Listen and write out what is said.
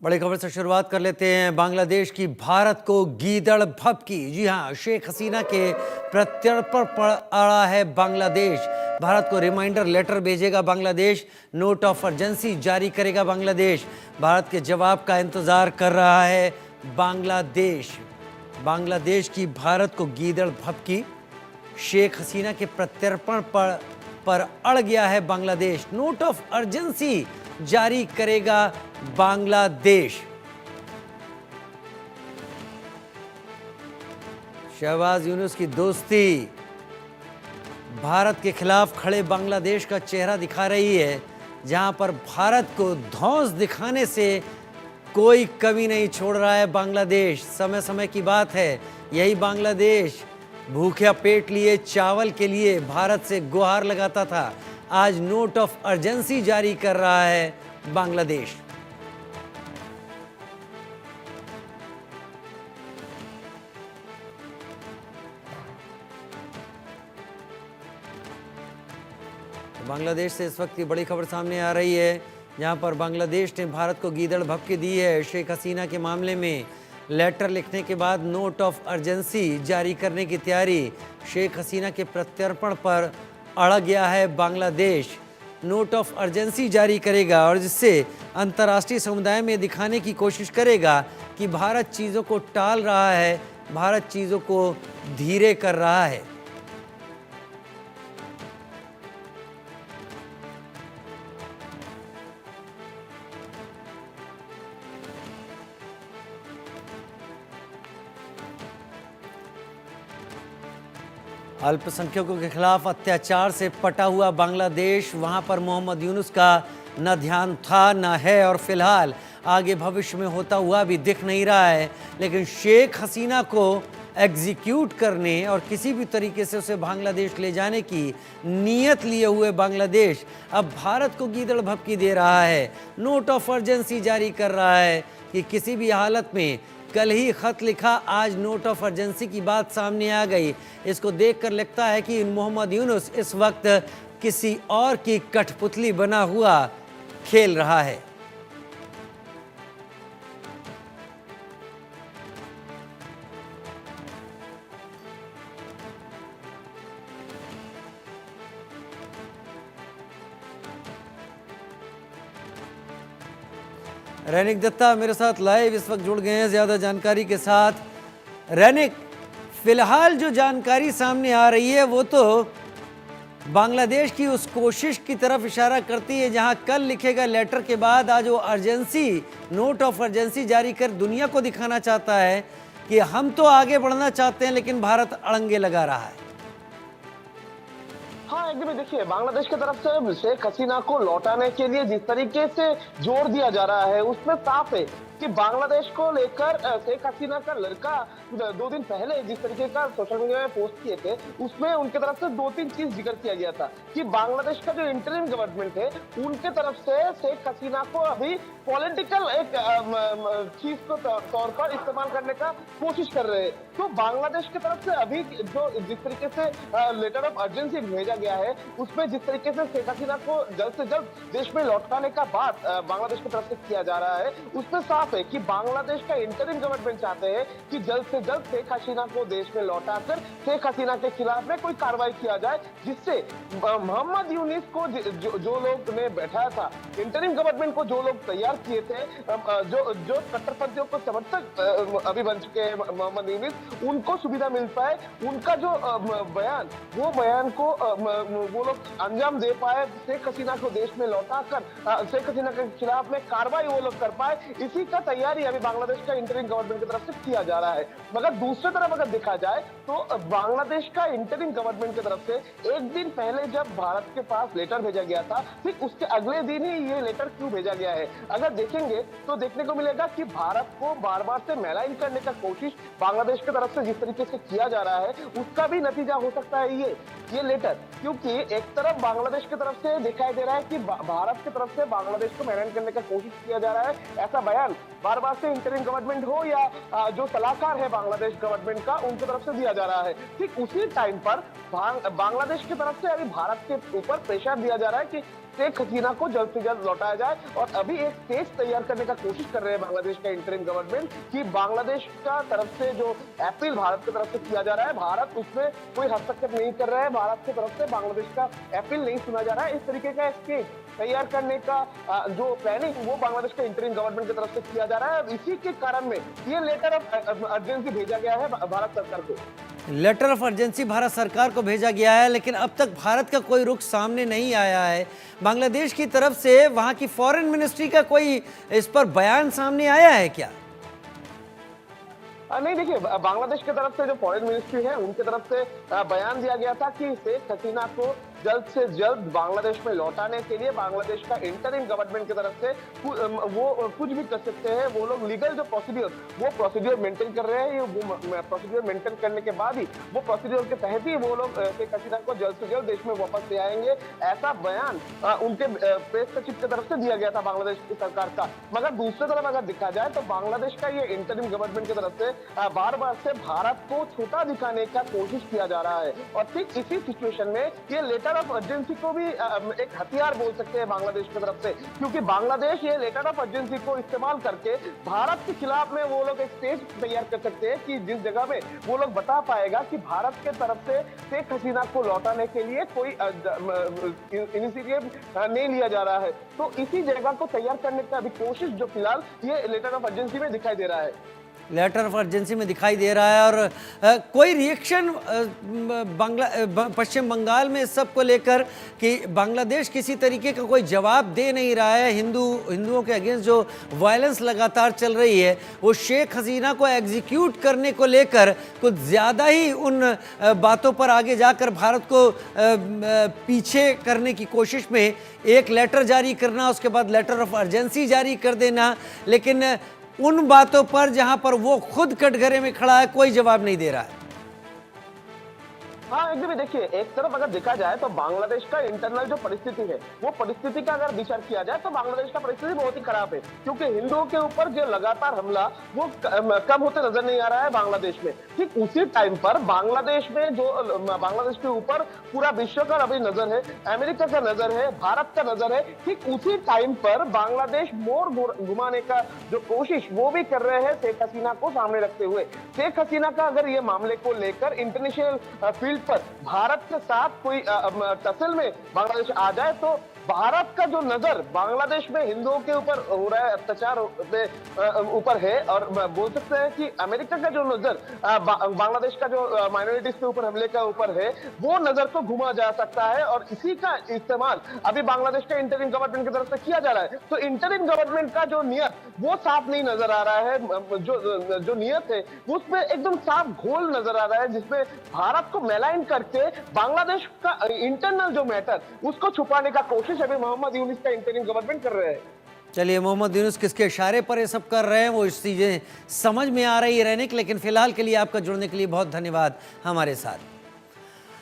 बड़ी खबर से शुरुआत कर लेते हैं। बांग्लादेश की भारत को गीदड़ भभकी। जी हां, शेख हसीना के प्रत्यर्पण पर अड़ा है बांग्लादेश। भारत को रिमाइंडर लेटर भेजेगा बांग्लादेश। नोट ऑफ अर्जेंसी जारी करेगा बांग्लादेश। भारत के जवाब का इंतजार कर रहा है बांग्लादेश। बांग्लादेश की भारत को गीदड़ भभकी। शेख हसीना के प्रत्यर्पण पर अड़ गया है बांग्लादेश। नोट ऑफ अर्जेंसी जारी करेगा बांग्लादेश। शहबाज यूनुस की दोस्ती भारत के खिलाफ खड़े बांग्लादेश का चेहरा दिखा रही है, जहां पर भारत को धौंस दिखाने से कोई कमी नहीं छोड़ रहा है बांग्लादेश। समय समय की बात है, यही बांग्लादेश भूखा पेट लिए चावल के लिए भारत से गुहार लगाता था। आज नोट ऑफ अर्जेंसी जारी कर रहा है बांग्लादेश। बांग्लादेश से इस वक्त की बड़ी खबर सामने आ रही है, जहां पर बांग्लादेश ने भारत को गीदड़ भभकी दी है। शेख हसीना के मामले में लेटर लिखने के बाद नोट ऑफ अर्जेंसी जारी करने की तैयारी। शेख हसीना के प्रत्यर्पण पर अड़ गया है बांग्लादेश। नोट ऑफ अर्जेंसी जारी करेगा और जिससे अंतर्राष्ट्रीय समुदाय में दिखाने की कोशिश करेगा कि भारत चीज़ों को टाल रहा है, भारत चीज़ों को धीरे कर रहा है। अल्पसंख्यकों के खिलाफ अत्याचार से पटा हुआ बांग्लादेश, वहां पर मोहम्मद यूनुस का न ध्यान था न है और फिलहाल आगे भविष्य में होता हुआ भी दिख नहीं रहा है। लेकिन शेख हसीना को एग्जीक्यूट करने और किसी भी तरीके से उसे बांग्लादेश ले जाने की नीयत लिए हुए बांग्लादेश अब भारत को गीदड़ भभकी दे रहा है। नोट ऑफ अर्जेंसी जारी कर रहा है कि किसी भी हालत में, कल ही खत लिखा, आज नोट ऑफ अर्जेंसी की बात सामने आ गई। इसको देखकर लगता है कि मोहम्मद यूनुस इस वक्त किसी और की कठपुतली बना हुआ खेल रहा है। रैनिक दत्ता मेरे साथ लाइव इस वक्त जुड़ गए हैं ज्यादा जानकारी के साथ। रैनिक, फिलहाल जो जानकारी सामने आ रही है वो तो बांग्लादेश की उस कोशिश की तरफ इशारा करती है, जहां कल लिखेगा लेटर के बाद आज वो अर्जेंसी, नोट ऑफ अर्जेंसी जारी कर दुनिया को दिखाना चाहता है कि हम तो आगे बढ़ना चाहते हैं लेकिन भारत अड़ंगे लगा रहा है। हाँ, एकदम देखिए, बांग्लादेश की तरफ से शेख हसीना को लौटाने के लिए जिस तरीके से जोर दिया जा रहा है उसमें साफ है कि बांग्लादेश को लेकर शेख हसीना का लड़का 2 दिन पहले जिस तरीके का सोशल मीडिया में पोस्ट किए थे उसमें उनके तरफ से 2-3 चीज जिक्र किया गया था कि बांग्लादेश का जो इंटरिम गवर्नमेंट है उनके तरफ से शेख हसीना को अभी पॉलिटिकल एक चीज को तौर पर इस्तेमाल करने का कोशिश कर रहे हैं। तो बांग्लादेश की तरफ से अभी जो जिस तरीके से लेटर ऑफ अर्जेंसी भेजा गया है उसमें जिस तरीके से शेख हसीना को जल्द से जल्द देश में लौटाने का बात बांग्लादेश की तरफ से किया जा रहा है, उसमें साफ है कि बांग्लादेश का इंटरिम गवर्नमेंट चाहते हैं कि जल्द से जल्द शेख हसीना को देश में लौटाकर शेख हसीना के खिलाफ में कोई कार्रवाई किया जाए, जिससे मोहम्मद यूनुस को जो लोग ने बैठाया था, इंटरिम गवर्नमेंट को जो लोग तैयार किए थे, जो कट्टरपंथियों को समर्थक अभी बन चुके हैं मोहम्मद यूनुस, उनको सुविधा मिल पाए, उनका जो बयान, वो बयान को वो लोग अंजाम दे पाए, शेख हसीना को देश में लौटाकर शेख हसीना के खिलाफ में कार्रवाई वो लोग कर पाए, इसी का तैयारी अभी बांग्लादेश का इंटरिम गवर्नमेंट की तरफ से किया जा रहा है। मगर दूसरी तरफ अगर देखा जाए तो बांग्लादेश का इंटरिम गवर्नमेंट की तरफ से एक दिन पहले जब भारत के पास लेटर भेजा गया था, ठीक उसके अगले दिन ही ये लेटर क्यों भेजा गया है, अगर देखेंगे तो देखने को मिलेगा कि भारत को बार बार से मैलाइन करने का कोशिश बांग्लादेश की तरफ से जिस तरीके से किया जा रहा है उसका भी नतीजा हो सकता है ये लेटर, क्योंकि एक तरफ बांग्लादेश की तरफ से दिखाई दे रहा है कि भारत की तरफ से बांग्लादेश को मैलाइन करने का कोशिश किया जा रहा है, ऐसा बयान बार बार से इंटरिम गवर्नमेंट हो या जो सलाहकार है बांग्लादेश गवर्नमेंट का उनकी तरफ से दिया जा रहा है। ठीक उसी टाइम पर बांग्लादेश की तरफ से अभी भारत के ऊपर प्रेशर दिया जा रहा है कि शेख हसीना को जल्द से जल्द लौटाया जाए। और अभी एक स्टेज तैयार करने का कोशिश कर रहे हैं बांग्लादेश का इंटरिम गवर्नमेंट कि बांग्लादेश का तरफ से जो अपील भारत की तरफ से किया जा रहा है, भारत उसमें कोई हस्तक्षेप नहीं कर रहा है, भारत की तरफ से बांग्लादेश का अपील नहीं सुना जा रहा है। इस तरीके का स्टेज तैयार करने का जो प्लानिंग वो बांग्लादेश के इंटरिम गवर्नमेंट की तरफ से किया जा रहा है। इसी के कारण में ये लेटर ऑफ अर्जेंसी भेजा गया है भारत सरकार को। लेटर ऑफ अर्जेंसी भारत सरकार को भेजा गया है, लेकिन अब तक भारत का कोई रुख सामने नहीं आया है बांग्लादेश की तरफ से। वहां की फॉरेन मिनिस्ट्री का कोई इस पर बयान सामने आया है क्या? नहीं, देखिए, बांग्लादेश की तरफ से जो फॉरेन मिनिस्ट्री है उनकी तरफ से बयान दिया गया था कि शेख हसीना को जल्द से जल्द बांग्लादेश में लौटाने के लिए बांग्लादेश का इंटरिम गवर्नमेंट की तरफ से वो कुछ भी कर सकते हैं। वो लोग लीगल जो प्रोसीड्योर मेंटेन कर रहे हैं, वो प्रोसीड्योर मेंटेन करने के बाद ही वो प्रोसीड्योर के तहत ही वो लोग शेख हसीना को जल्द से जल्द देश में वापस ले आएंगे। ऐसा बयान उनके प्रेस सचिव की तरफ से दिया गया था बांग्लादेश की सरकार का। मगर दूसरी तरफ अगर देखा जाए तो बांग्लादेश का ये इंटरिम गवर्नमेंट की तरफ से बार बार से भारत को छोटा दिखाने का कोशिश किया जा रहा है। और ठीक इसी सिचुएशन में ये लेटर ऑफ अर्जेंसी को भी एक हथियार बोल सकते हैं बांग्लादेश की तरफ से, क्योंकि बांग्लादेश ये लेटर ऑफ अर्जेंसी को इस्तेमाल करके भारत के खिलाफ में वो लोग एक स्टेज तैयार कर सकते हैं कि जिस जगह में वो लोग बता पाएगा कि भारत के तरफ से शेख हसीना को लौटाने के लिए कोई इनिशिएटिव नहीं लिया जा रहा है। तो इसी जगह को तैयार करने का अभी कोशिश जो फिलहाल ये लेटर ऑफ अर्जेंसी में दिखाई दे रहा है। लेटर ऑफ अर्जेंसी में दिखाई दे रहा है। और कोई रिएक्शन पश्चिम बंगाल में इस सब को लेकर कि बांग्लादेश किसी तरीके का कोई जवाब दे नहीं रहा है। हिंदुओं के अगेंस्ट जो वायलेंस लगातार चल रही है, वो शेख हसीना को एग्जीक्यूट करने को लेकर कुछ ज़्यादा ही उन बातों पर आगे जाकर भारत को पीछे करने की कोशिश में एक लेटर जारी करना, उसके बाद लेटर ऑफ अर्जेंसी जारी कर देना, लेकिन उन बातों पर जहां पर वो खुद कटघरे में खड़ा है कोई जवाब नहीं दे रहा है। हाँ, एकदम। देखिए, एक तरफ अगर देखा जाए तो बांग्लादेश का इंटरनल जो परिस्थिति है, वो परिस्थिति का अगर विचार किया जाए तो बांग्लादेश का परिस्थिति बहुत ही खराब है, क्योंकि हिंदुओं के ऊपर जो लगातार हमला वो कम होते नजर नहीं आ रहा है बांग्लादेश में। ठीक उसी टाइम पर बांग्लादेश में जो बांग्लादेश के ऊपर पूरा विश्व का अभी नजर है, अमेरिका का नजर है, भारत का नजर है। ठीक उसी टाइम पर बांग्लादेश मोर घुमाने का जो कोशिश वो भी कर रहे हैं शेख हसीना को सामने रखते हुए। शेख हसीना का अगर ये मामले को लेकर इंटरनेशनल फील्ड पर भारत के साथ कोई टसल में बांग्लादेश आ जाए तो भारत का जो नजर बांग्लादेश में हिंदुओं के ऊपर हो रहा है, अत्याचार ऊपर है, और बोल सकते हैं कि अमेरिका का जो नजर बांग्लादेश का जो माइनॉरिटीज के ऊपर हमले का ऊपर है, वो नजर को घुमा जा सकता है। और इसी का इस्तेमाल अभी बांग्लादेश का इंटरिम गवर्नमेंट की तरफ से किया जा रहा है। तो इंटरिम गवर्नमेंट का जो नियत वो साफ नहीं नजर आ रहा है। जो नियत है उसमें एकदम साफ घोल नजर आ रहा है, जिसमें भारत को मेलाइन करके बांग्लादेश का इंटरनल जो मैटर उसको छुपाने का कोशिश अभी मोहम्मद यूनुस का इंटरिम गवर्नमेंट कर रहे हैं। चलिए, मोहम्मद यूनुस किसके इशारे पर ये सब कर रहे हैं वो चीजें समझ में आ रही है रहने की, लेकिन फिलहाल के लिए आपका जुड़ने के लिए बहुत धन्यवाद हमारे साथ।